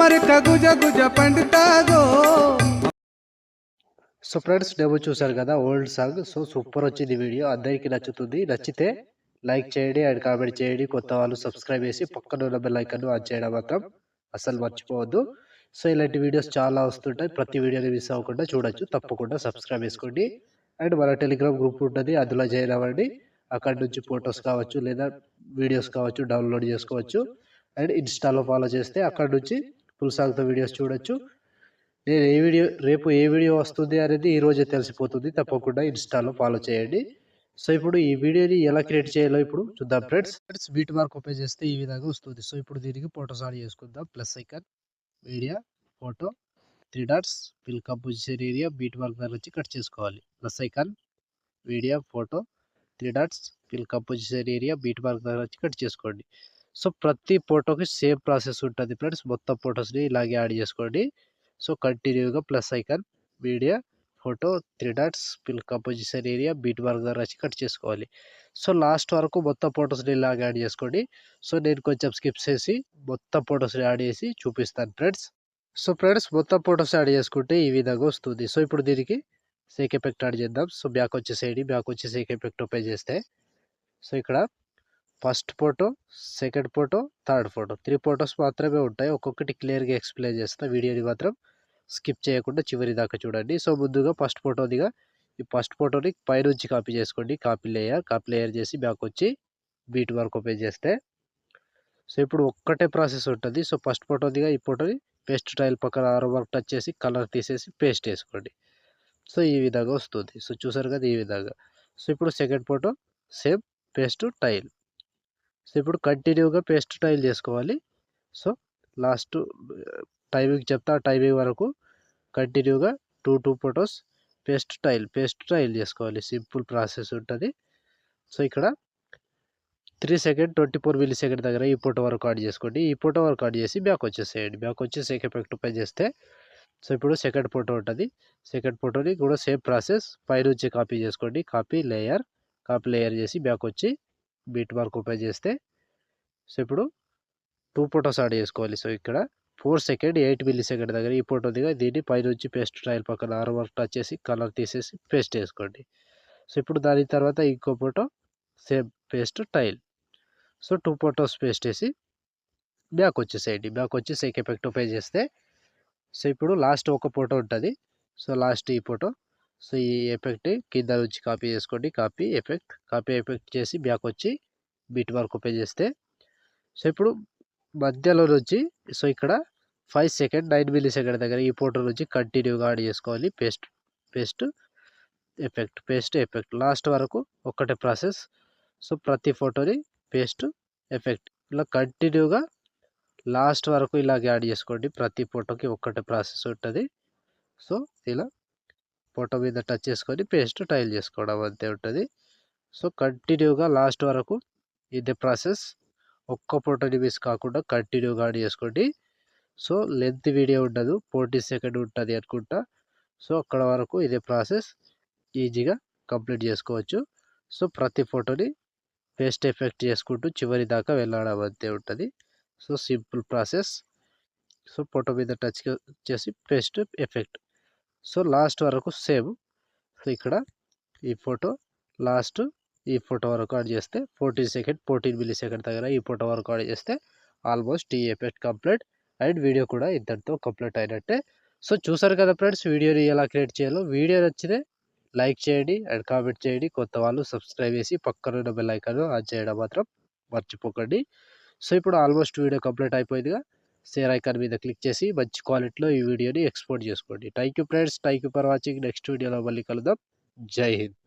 అమరిక గుజ గుజ పండుతాదో. So friends demo చూసారు కదా, ఓల్డ్ సాంగ్. సో సూపర్ వచ్చింది వీడియో, అందరికీ నచ్చుతుంది. నచ్చితే లైక్ చేయండి అండ్ కామెంట్ చేయండి. కొత్త వాళ్ళు సబ్స్క్రైబ్ చేసి పక్కన ఉన్న బెల్ ఐకాన్ ఆన్ చేయడం మాత్రం అసలు మర్చిపోవద్దు. సో ఇలాంటి వీడియోస్ చాలా వస్తుంటాయి, ప్రతి వీడియోని మిస్ అవ్వకుండా చూడొచ్చు. తప్పకుండా సబ్స్క్రైబ్ చేసుకోండి. అండ్ మన టెలిగ్రామ్ గ్రూప్ ఉంటుంది, అందులో జాయిన్ అవ్వండి. అక్కడ నుంచి ఫొటోస్ కావచ్చు లేదా వీడియోస్ కావచ్చు డౌన్లోడ్ చేసుకోవచ్చు. అండ్ ఇన్స్టాలో ఫాలో చేస్తే అక్కడ నుంచి ఫుల్ సాంగ్తో వీడియోస్ చూడొచ్చు. నేను రేపు ఏ వీడియో వస్తుంది అనేది ఈ రోజే తెలిసిపోతుంది. తప్పకుండా ఇన్స్టాలో ఫాలో చేయండి. సో ఇప్పుడు ఈ వీడియోని ఎలా క్రియేట్ చేయాలో ఇప్పుడు చూద్దాం ఫ్రెండ్స్. బీట్ మార్క్ ఓపెన్ చేస్తే ఈ విధంగా వస్తుంది. సో ఇప్పుడు దీనికి ఫోటోస్ యాడ్ చేసుకుందాం. Plus icon, media, photo, 3 dots, fill composition area, beat mark దగ్గర వచ్చి కట్ చేసుకోవాలి. Plus icon, media, photo, 3 dots, fill composition area, beat mark దగ్గర వచ్చి కట్ చేసుకోండి. సో ప్రతి ఫోటోకి సేమ్ ప్రాసెస్ ఉంటుంది ఫ్రెండ్స్. మొత్తం ఫొటోస్ని ఇలాగే యాడ్ చేసుకోండి. సో కంటిన్యూగా plus icon, media, photo, 3 dots, fill composition area, beat mark దగ్గర వచ్చి కట్ చేసుకోవాలి. సో లాస్ట్ వరకు మొత్తం ఫొటోస్ని ఇలాగ యాడ్ చేసుకోండి. సో నేను కొంచెం స్కిప్ చేసి మొత్తం ఫొటోస్ని యాడ్ చేసి చూపిస్తాను ఫ్రెండ్స్. సో ఫ్రెండ్స్ మొత్తం ఫొటోస్ యాడ్ చేసుకుంటే ఈ విధంగా వస్తుంది. సో ఇప్పుడు దీనికి సేక్ ఎఫెక్ట్ యాడ్ చేద్దాం. సో బ్యాక్ వచ్చేసేయండి. బ్యాక్ వచ్చి సేక్ ఎఫెక్ట్ ఓపెన్ చేస్తే సో ఇక్కడ first photo, second photo, third photo, 3 photos మాత్రమే ఉంటాయి. ఒక్కొక్కటి క్లియర్గా ఎక్స్ప్లెయిన్ చేస్తా. వీడియోని మాత్రం స్కిప్ చేయకుండా చివరి దాకా చూడండి. సో ముందుగా ఫస్ట్ ఫోటోదిగా ఈ ఫస్ట్ ఫోటోని పైనుంచి కాపీ చేసుకోండి. కాపీ లేయర్ చేసి బ్యాక్ వచ్చి బీట్ మార్క్ ఓపెన్ చేస్తే సో ఇప్పుడు ఒక్కటే ప్రాసెస్ ఉంటుంది. సో ఫస్ట్ ఫోటోదిగా ఈ ఫోటోని పేస్ట్ స్టైల్ పక్కన ఆరో మార్క్ టచ్ చేసి కలర్ తీసేసి పేస్ట్ వేసుకోండి. సో ఈ విధంగా వస్తుంది. సో చూసారు కదా ఈ విధంగా. సో ఇప్పుడు second photo same paste tile. So ఇప్పుడు కంటిన్యూగా పేస్ట్ టైల్ చేసుకోవాలి. సో లాస్ట్ టైమింగ్ చెప్తా, ఆ టైమింగ్ వరకు కంటిన్యూగా టూ ఫొటోస్ పేస్ట్ టైల్ చేసుకోవాలి. సింపుల్ ప్రాసెస్ ఉంటుంది. సో ఇక్కడ 3 సెకండ్ 24 మిల్లీ సెకండ్ దగ్గర ఈ ఫోటో వరకు యాడ్ చేసుకోండి. ఈ ఫోటో వరకు యాడ్ చేసి బ్యాక్ వచ్చేసేయండి. బ్యాక్ వచ్చి సేక్ ఎఫెక్ట్ ఓపెన్ చేస్తే సో ఇప్పుడు సెకండ్ ఫోటో ఉంటుంది. సెకండ్ ఫోటోని కూడా సేమ్ ప్రాసెస్ పైనుంచి కాపీ చేసుకోండి. కాపీ లేయర్ చేసి బ్యాక్ వచ్చి బీట్ మార్క్ ఓపెన్ చేస్తే సో ఇప్పుడు 2 ఫొటోస్ యాడ్ చేసుకోవాలి. సో ఇక్కడ 4 సెకండ్ 8 మిల్లీ సెకండ్ దగ్గర ఈ ఫోటో దిగా దీన్ని పైనుంచి పేస్ట్ స్టైల్ పక్కన ఆరో మార్క్ టచ్ చేసి కలర్ తీసేసి పేస్ట్ వేసుకోండి. సో ఇప్పుడు దాని తర్వాత ఇంకో photo same paste tile. So 2 photos paste వేసి బ్యాక్ వచ్చేసేయండి. బ్యాక్ వచ్చి సేక్ ఎఫెక్ట్ ఓపెన్ చేస్తే సో ఇప్పుడు లాస్ట్ ఒక ఫోటో ఉంటుంది. సో లాస్ట్ ఈ ఫోటో. సో ఈ ఎఫెక్ట్ కింద నుంచి కాపీ చేసుకోండి. కాపీ ఎఫెక్ట్ చేసి బ్యాక్ వచ్చి బీట్ మార్క్ ఓపెన్ చేస్తే సో ఇప్పుడు మధ్యలో నుంచి సో ఇక్కడ 5 సెకండ్ 9 మిల్లీ సెకండ్ దగ్గర ఈ ఫోటో నుంచి కంటిన్యూగా యాడ్ చేసుకోవాలి. పేస్ట్ ఎఫెక్ట్ లాస్ట్ వరకు ఒక్కటే ప్రాసెస్. సో ప్రతి ఫోటోని పేస్ట్ ఎఫెక్ట్ ఇలా కంటిన్యూగా లాస్ట్ వరకు ఇలాగ యాడ్ చేసుకోండి. ప్రతి ఫోటోకి ఒక్కటే ప్రాసెస్ ఉంటుంది. సో ఇలా ఫోటో మీద టచ్ చేసుకొని పేస్ట్ టైల్ చేసుకోవడం అంతే ఉంటుంది. సో కంటిన్యూగా లాస్ట్ వరకు ఇదే ప్రాసెస్. ఒక్క ఫోటోని మిస్ కాకుండా కంటిన్యూగా యాడ్ చేసుకోండి. సో లెంత్ వీడియో ఉండదు, 40 సెకండ్ ఉంటుంది అనుకుంటా. సో అక్కడ వరకు ఇదే ప్రాసెస్ ఈజీగా కంప్లీట్ చేసుకోవచ్చు. సో ప్రతి ఫోటోని పేస్ట్ ఎఫెక్ట్ చేసుకుంటూ చివరి దాకా వెళ్ళడం అంతే ఉంటుంది. So simple process. So photo మీద టచ్ చేసి పేస్ట్ ఎఫెక్ట్. సో లాస్ట్ వరకు సేమ్. సో ఇక్కడ ఈ ఫోటో లాస్ట్ ఈ ఫోటో వరకు యాడ్ చేస్తే 14 మిల్లీ సెకండ్ దగ్గర ఈ ఫోటో వరకు యాడ్ చేస్తే ఆల్మోస్ట్ ఈ ఎఫెక్ట్ కంప్లీట్. అండ్ వీడియో కూడా ఇంతటితో కంప్లీట్ అయినట్టే. సో చూసారు కదా ఫ్రెండ్స్ వీడియోని ఎలా క్రియేట్ చేయాలో. వీడియో నచ్చితే లైక్ చేయండి అండ్ కామెంట్ చేయండి. కొత్త వాళ్ళు సబ్స్క్రైబ్ చేసి పక్కన ఉన్న బెల్ ఐకాన్ ఆన్ చేయడం మాత్రం మర్చిపోకండి. సో ఇప్పుడు ఆల్మోస్ట్ వీడియో కంప్లీట్ అయిపోయిందిగా. షేర్ ఐకాన్ మీద క్లిక్ చేసి మంచి క్వాలిటీలో ఈ వీడియోని ఎక్స్పోర్ట్ చేసుకోండి. Thank you friends, thank you for watching. Next వీడియోలో మళ్ళీ కలుద్దాం. జై హింద్.